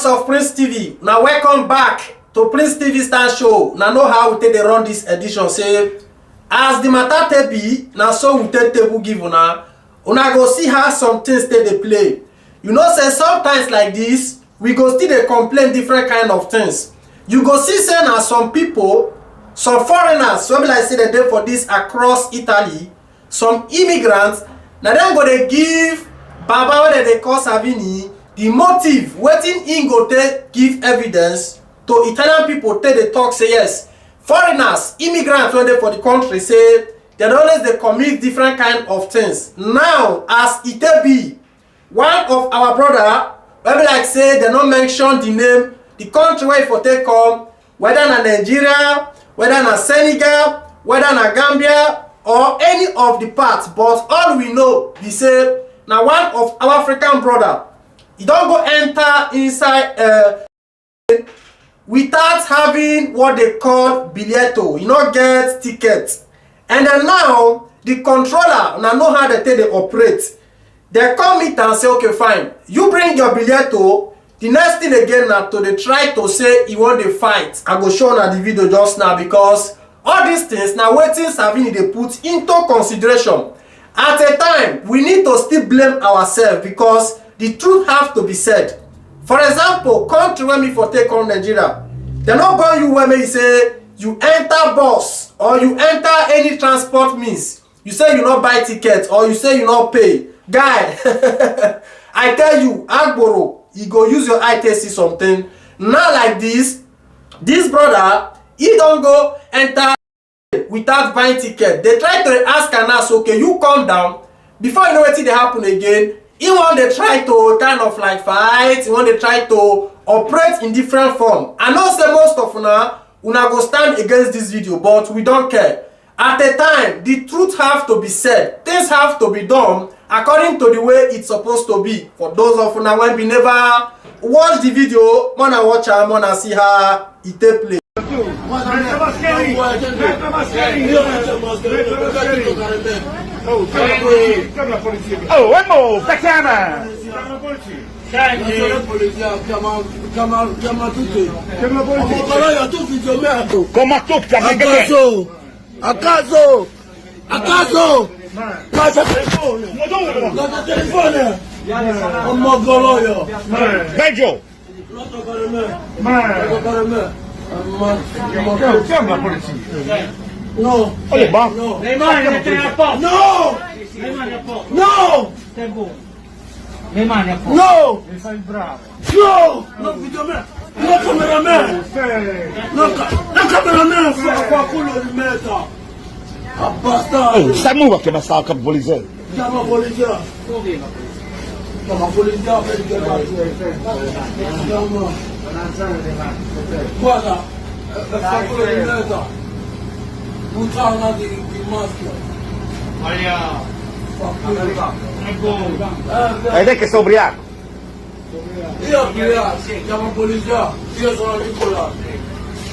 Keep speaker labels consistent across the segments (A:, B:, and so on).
A: viewers of Prince TV, now welcome back to Prince TV Stand Show. Now know how we take the run this edition. Say as the matter be, now so we take table give una go see how some things they play. You know, say sometimes like this, we go still they complain different kind of things. You go see say now some people, some foreigners, so like say they dey for this across Italy, some immigrants, now them go they give Baba what they call Savini the motive waiting in go take give evidence to Italian people take the talk say yes foreigners immigrants when they for the country say they always they commit different kind of things. Now as it be one of our brother maybe like say they not mention the name the country where for take come, whether na Nigeria, whether na Senegal, whether na Gambia or any of the parts, but all we know we say now one of our African brother he don't go enter inside without having what they call biglietto. You not get ticket, and then now the controller now know how they take they operate. They come it and say okay fine, you bring your biglietto. The next thing again now to they try to say you want to fight. I go show on the video just now because all these things now waiting Savini they put into consideration. At a time we need to still blame ourselves because the truth have to be said. For example, country when me for take on Nigeria, they're not going you when me say you enter bus or you enter any transport means. You say you not buy tickets or you say you not pay. Guy, I tell you, Agboro, you go use your eye to see something. Now like this brother, he don't go enter without buying ticket. They try to ask and ask, okay, you come down. Before you know what they happen again, he want to try to kind of like fight. He want to try to operate in different form. I know say most of una go stand against this video, but we don't care. At the time, the truth have to be said. Things have to be done according to the way it's supposed to be. For those of una when we never watch the video, wanna watch am, wanna see how it take place.
B: Oh, Emo, Tatiana! Come tutti,
C: Acaso! Casa telefone! Mogoloyo!
B: Peggio!
C: Chiama la polizia! No!
B: Olha, bom!
C: No!
D: Le mani mettete a posto!
C: No!
D: Le mani a posto!
C: No!
D: Stai buono! Le mani a posto!
C: No!
D: Mi fai bravo!
C: No! No videoman! No cameraman! No cameraman! Fa culo di meta! Abbastanza!
B: Stai muovendo che mi sta a capolizzare!
C: Chiama la polizia! Chiama la polizia per guarda! Fa culo di meta! Puttana di maschio!
B: Ed è che sta ubriaco!
C: Io chiamo la polizia! Io sono Nicola!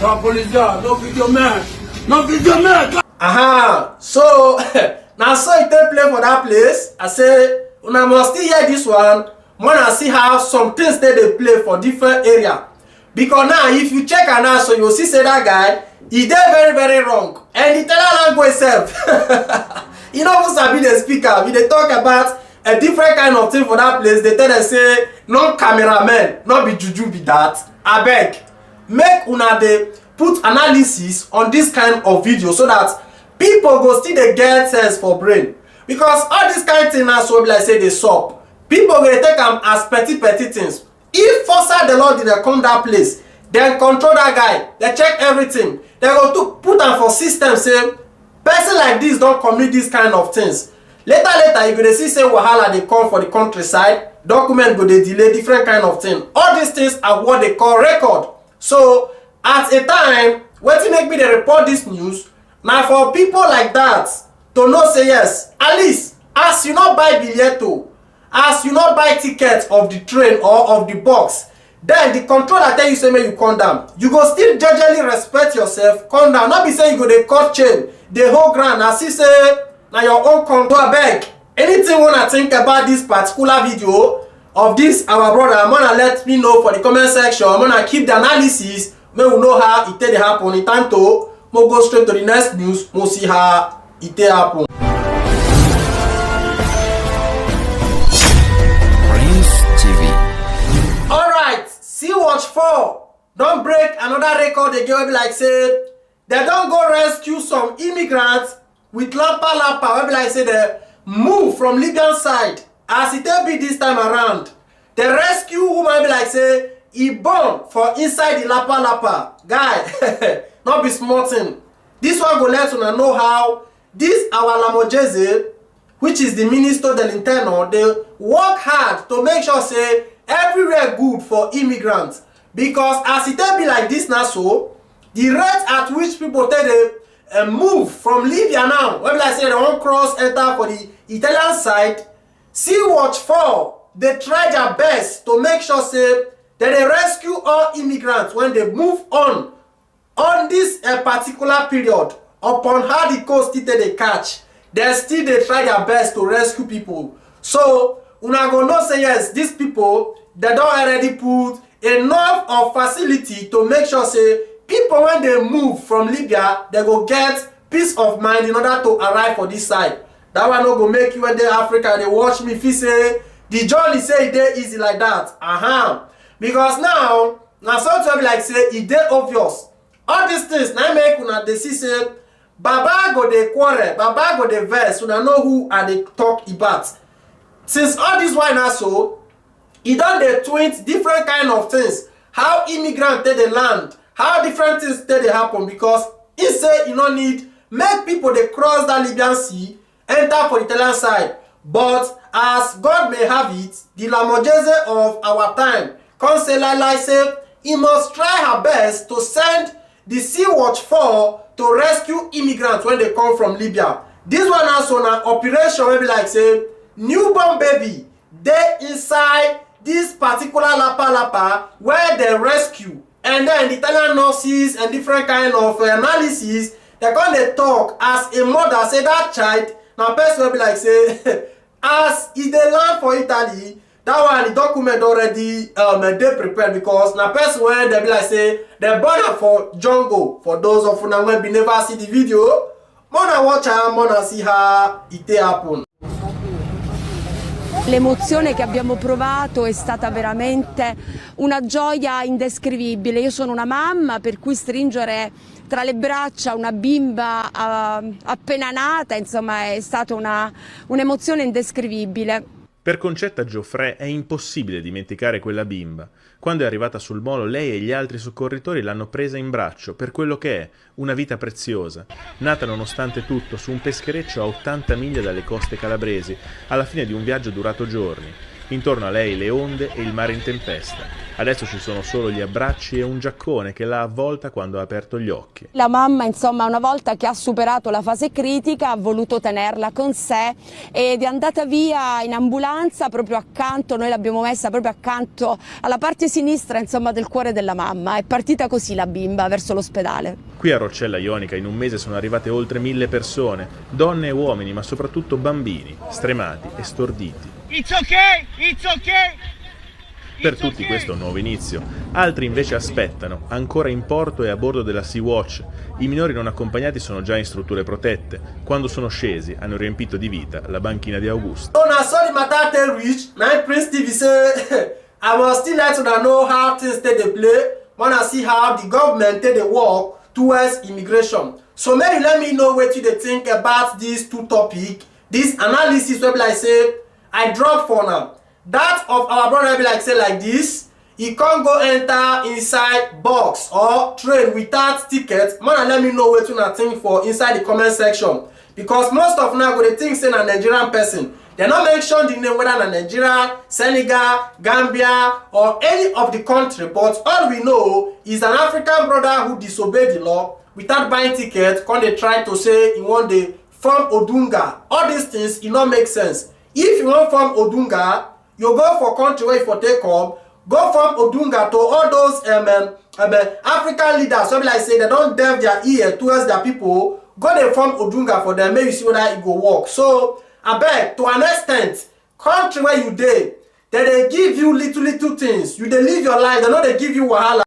C: La polizia! Non videoman! Non videoman!
A: Aha, so now so it take play for that place. I say una must still hear this one. Wanna see how some things they play for different area. Because now if you check and now so you see say that guy he did very very wrong. And the Italian language itself. You know who's be the speaker. We they talk about a different kind of thing for that place. They tell them say no cameraman, not be juju be that. I beg. Make una they put analysis on this kind of video so that people go still they get sense for brain. Because all this kind of thing now so like say they sup. People go take them as petty things. If Fossa the Lord did they come that place, then control that guy, they check everything. They go to put them for system say person like this don't commit this kind of things. Later you go see say wahala they come for the countryside, document go they delay different kind of thing. All these things are what they call record. So at a time, wetin make me dey report this news now for people like that to know say yes, at least as you not buy biglietto, as you not buy ticket of the train or of the bus, then the controller tell you say make you come down. You go still jejely respect yourself, come down. Not be say you go dey cut chain, dey hold ground as if say na your own control. Abeg, anything wanna think about this particular video, of this our brother, wanna let me know for the comment section. Wanna keep the analysis. May we know how it dey happen. In time to mo go straight to the next news. Mo see how it dey happen.
E: Prince TV.
A: Alright, Sea-Watch 4 don't break another record again. Be like say they don't go rescue some immigrants with lapa. Be like say they move from Libyan side. As it be this time around, the rescue woman be like say he born for inside the lapa. Guy, not be small thing. This one go let you know how this our Lamojeze, which is the Minister del Interno, they work hard to make sure say everywhere good for immigrants. Because as it be like this now, so the rate at which people take they move from Libya now, when like say they won't cross enter for the Italian side, Sea-Watch 4 they try their best to make sure say that they rescue all immigrants when they move on this particular period upon how the coast they catch. They still they try their best to rescue people. So una go know say yes, these people they don't already put enough of facility to make sure say people when they move from Libya they go get peace of mind in order to arrive for this side. That one no go make you when they Africa they watch me feel say the journey say they easy like that. Because now something be like say it dey obvious. All these things now make una they see say Baba go dey quarrel, Baba go dey vex, una know who are they talk about. Since all this why now so he done dey twint different kind of things. How immigrants take the land, how different things take they happen, because he say you no need make people they cross that Libyan sea, enter for the Italian side. But as God may have it, the Lamojeze of our time, Councilor say he must try her best to send the Sea-Watch 4 to rescue immigrants when they come from Libya. This one also an operation will be like say newborn baby they inside this particular lapa where they rescue, and then the Italian nurses and different kind of analysis they come they talk as a mother say that child now person will be like say as if they land for Italy, that one the document already they prepared, because now person when they be like say they born for jungle. For those of you now when be never see the video, wanna watch and wanna see how it happen.
F: L'emozione che abbiamo provato è stata veramente una gioia indescrivibile. Io sono una mamma, per cui stringere tra le braccia una bimba appena nata, insomma, è stata un'emozione indescrivibile.
G: Per Concetta Gioffrè è impossibile dimenticare quella bimba. Quando è arrivata sul molo, lei e gli altri soccorritori l'hanno presa in braccio per quello che è, una vita preziosa, nata nonostante tutto su un peschereccio a 80 miglia dalle coste calabresi, alla fine di un viaggio durato giorni. Intorno a lei le onde e il mare in tempesta. Adesso ci sono solo gli abbracci e un giaccone che l'ha avvolta quando ha aperto gli occhi.
F: La mamma, insomma, una volta che ha superato la fase critica, ha voluto tenerla con sé ed è andata via in ambulanza proprio accanto, noi l'abbiamo messa proprio accanto alla parte sinistra, insomma, del cuore della mamma. È partita così la bimba verso l'ospedale.
G: Qui a Roccella Ionica in un mese sono arrivate oltre 1000 persone, donne e uomini, ma soprattutto bambini, stremati e storditi.
D: It's okay, it's okay.
G: Per tutti questo è un nuovo inizio, altri invece aspettano, ancora in porto e a bordo della Sea-Watch. I minori non accompagnati sono già in strutture protette. Quando sono scesi hanno riempito di vita la banchina di Augusto.
A: So now sorry matter tell reach, now Prince TV say I must still let you know how things take the play. Wanna see how the government take the work towards immigration. So maybe let me know what you think about these two topics. This analysis will be like say I drop for now. That of our brother be like say like this, he can't go enter inside box or train without ticket. Man, let me know what you think for inside the comment section, because most of now go they think say a Nigerian person. They not mention the name whether na Nigeria, Senegal, Gambia or any of the country, but all we know is an African brother who disobeyed the law without buying ticket. Can they try to say he want the form Odunga? All these things it not make sense. If you want form Odunga, you go for country where you for take up, go from Odunga to all those African leaders. So like say they don't delve their ear towards their people. Go they form Odunga for them. Maybe you see whether it go work. So I beg to an extent, country where you dey, They give you little things. You they live your life, they know they give you wahala.